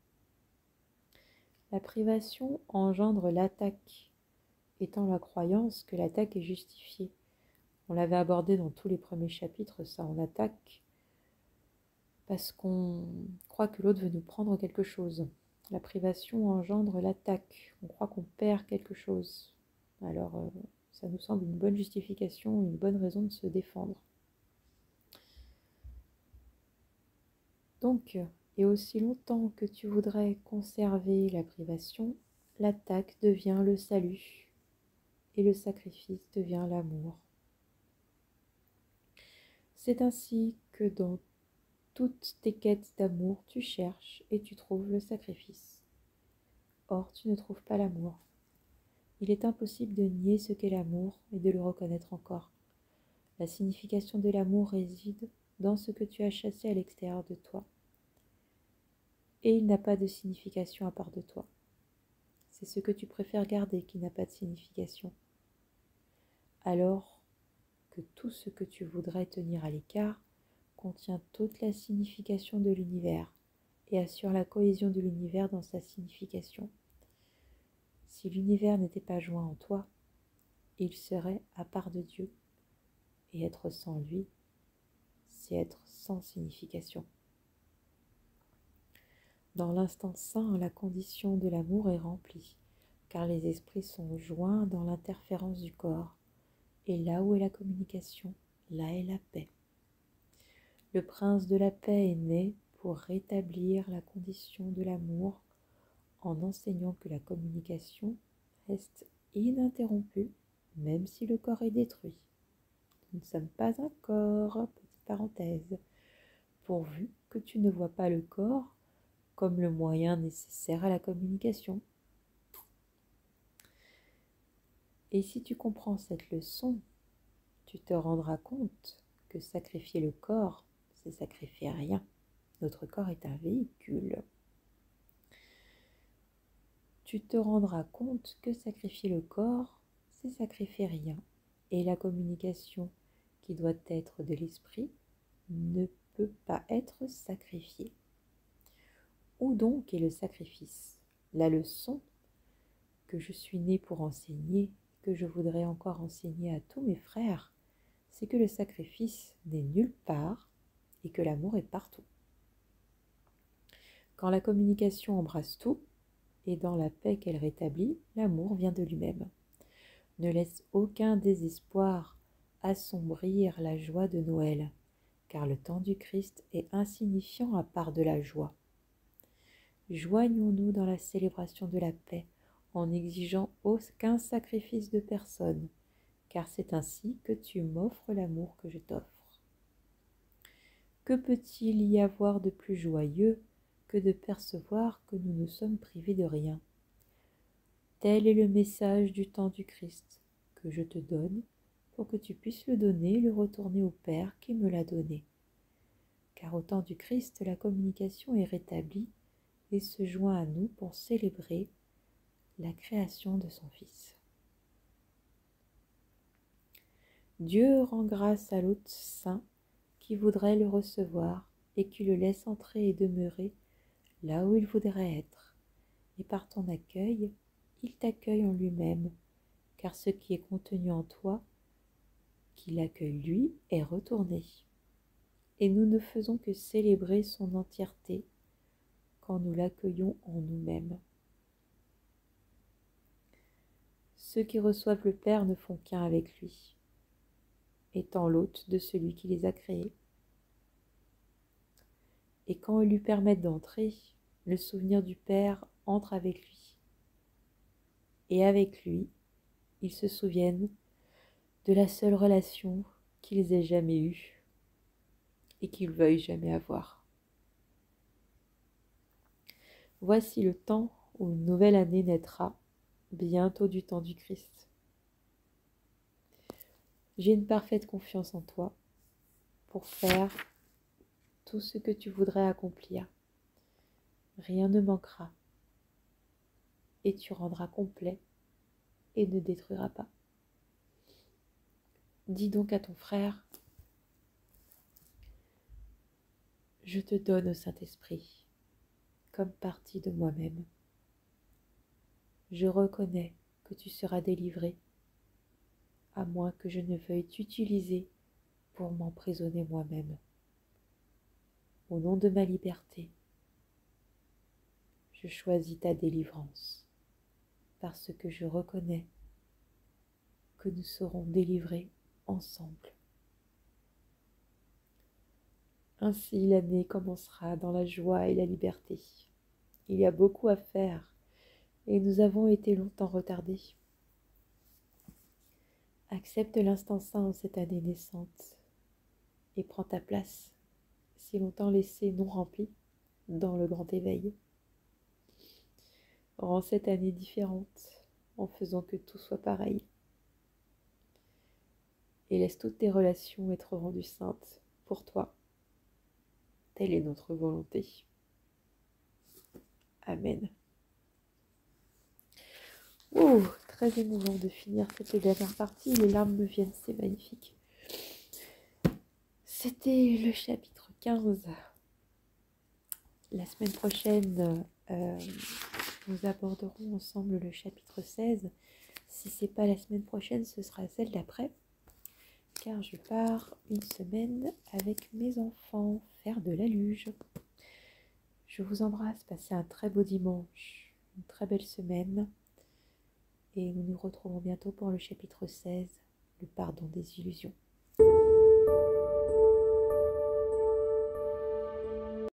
S1: La privation engendre l'attaque, étant la croyance que l'attaque est justifiée. On l'avait abordé dans tous les premiers chapitres, ça, on attaque parce qu'on croit que l'autre veut nous prendre quelque chose. La privation engendre l'attaque, on croit qu'on perd quelque chose. Alors, ça nous semble une bonne justification, une bonne raison de se défendre. Donc, et aussi longtemps que tu voudrais conserver la privation, l'attaque devient le salut et le sacrifice devient l'amour. C'est ainsi que dans toutes tes quêtes d'amour, tu cherches et tu trouves le sacrifice. Or, tu ne trouves pas l'amour. Il est impossible de nier ce qu'est l'amour et de le reconnaître encore. La signification de l'amour réside dans ce que tu as chassé à l'extérieur de toi. Et il n'a pas de signification à part de toi. C'est ce que tu préfères garder qui n'a pas de signification. Alors que tout ce que tu voudrais tenir à l'écart contient toute la signification de l'univers et assure la cohésion de l'univers dans sa signification. Si l'univers n'était pas joint en toi, il serait à part de Dieu, et être sans lui, c'est être sans signification. Dans l'instant saint, la condition de l'amour est remplie, car les esprits sont joints dans l'interférence du corps, et là où est la communication, là est la paix. Le prince de la paix est né pour rétablir la condition de l'amour en enseignant que la communication reste ininterrompue, même si le corps est détruit. Nous ne sommes pas un corps, petite parenthèse, pourvu que tu ne vois pas le corps comme le moyen nécessaire à la communication. Et si tu comprends cette leçon, tu te rendras compte que sacrifier le corps, c'est sacrifier rien. Notre corps est un véhicule. Tu te rendras compte que sacrifier le corps, c'est sacrifier rien. Et la communication, qui doit être de l'esprit, ne peut pas être sacrifiée. Où donc est le sacrifice? La leçon que je suis né pour enseigner, que je voudrais encore enseigner à tous mes frères, c'est que le sacrifice n'est nulle part et que l'amour est partout. Quand la communication embrasse tout, et dans la paix qu'elle rétablit, l'amour vient de lui-même. Ne laisse aucun désespoir assombrir la joie de Noël, car le temps du Christ est insignifiant à part de la joie. Joignons-nous dans la célébration de la paix en n'exigeant aucun sacrifice de personne, car c'est ainsi que tu m'offres l'amour que je t'offre. Que peut-il y avoir de plus joyeux que de percevoir que nous ne sommes privés de rien? Tel est le message du temps du Christ que je te donne pour que tu puisses le donner et le retourner au Père qui me l'a donné. Car au temps du Christ, la communication est rétablie et se joint à nous pour célébrer la création de son Fils. Dieu rend grâce à l'hôte saint qui voudrait le recevoir et qui le laisse entrer et demeurer là où il voudrait être. Et par ton accueil, il t'accueille en lui-même, car ce qui est contenu en toi, qui l'accueille lui, est retourné. Et nous ne faisons que célébrer son entièreté quand nous l'accueillons en nous-mêmes. Ceux qui reçoivent le Père ne font qu'un avec lui, étant l'hôte de celui qui les a créés. Et quand ils lui permettent d'entrer, le souvenir du Père entre avec lui. Et avec lui, ils se souviennent de la seule relation qu'ils aient jamais eue et qu'ils veuillent jamais avoir. Voici le temps où une nouvelle année naîtra, bientôt du temps du Christ. J'ai une parfaite confiance en toi pour faire tout ce que tu voudrais accomplir. Rien ne manquera et tu rendras complet et ne détruiras pas. Dis donc à ton frère, je te donne au Saint-Esprit comme partie de moi-même. Je reconnais que tu seras délivré, à moins que je ne veuille t'utiliser pour m'emprisonner moi-même. Au nom de ma liberté, je choisis ta délivrance, parce que je reconnais que nous serons délivrés ensemble. Ainsi l'année commencera dans la joie et la liberté. Il y a beaucoup à faire et nous avons été longtemps retardés. Accepte l'instant saint en cette année naissante et prends ta place, si longtemps laissée non remplie, dans le grand éveil. Rends cette année différente en faisant que tout soit pareil. Et laisse toutes tes relations être rendues saintes pour toi. Telle est notre volonté. Amen. Oh, très émouvant de finir cette dernière partie. Les larmes me viennent, c'est magnifique. C'était le chapitre 15. La semaine prochaine, nous aborderons ensemble le chapitre 16. Si ce n'est pas la semaine prochaine, ce sera celle d'après. Car je pars une semaine avec mes enfants faire de la luge. Je vous embrasse, passez un très beau dimanche, une très belle semaine. Et nous nous retrouvons bientôt pour le chapitre 16, le pardon des illusions.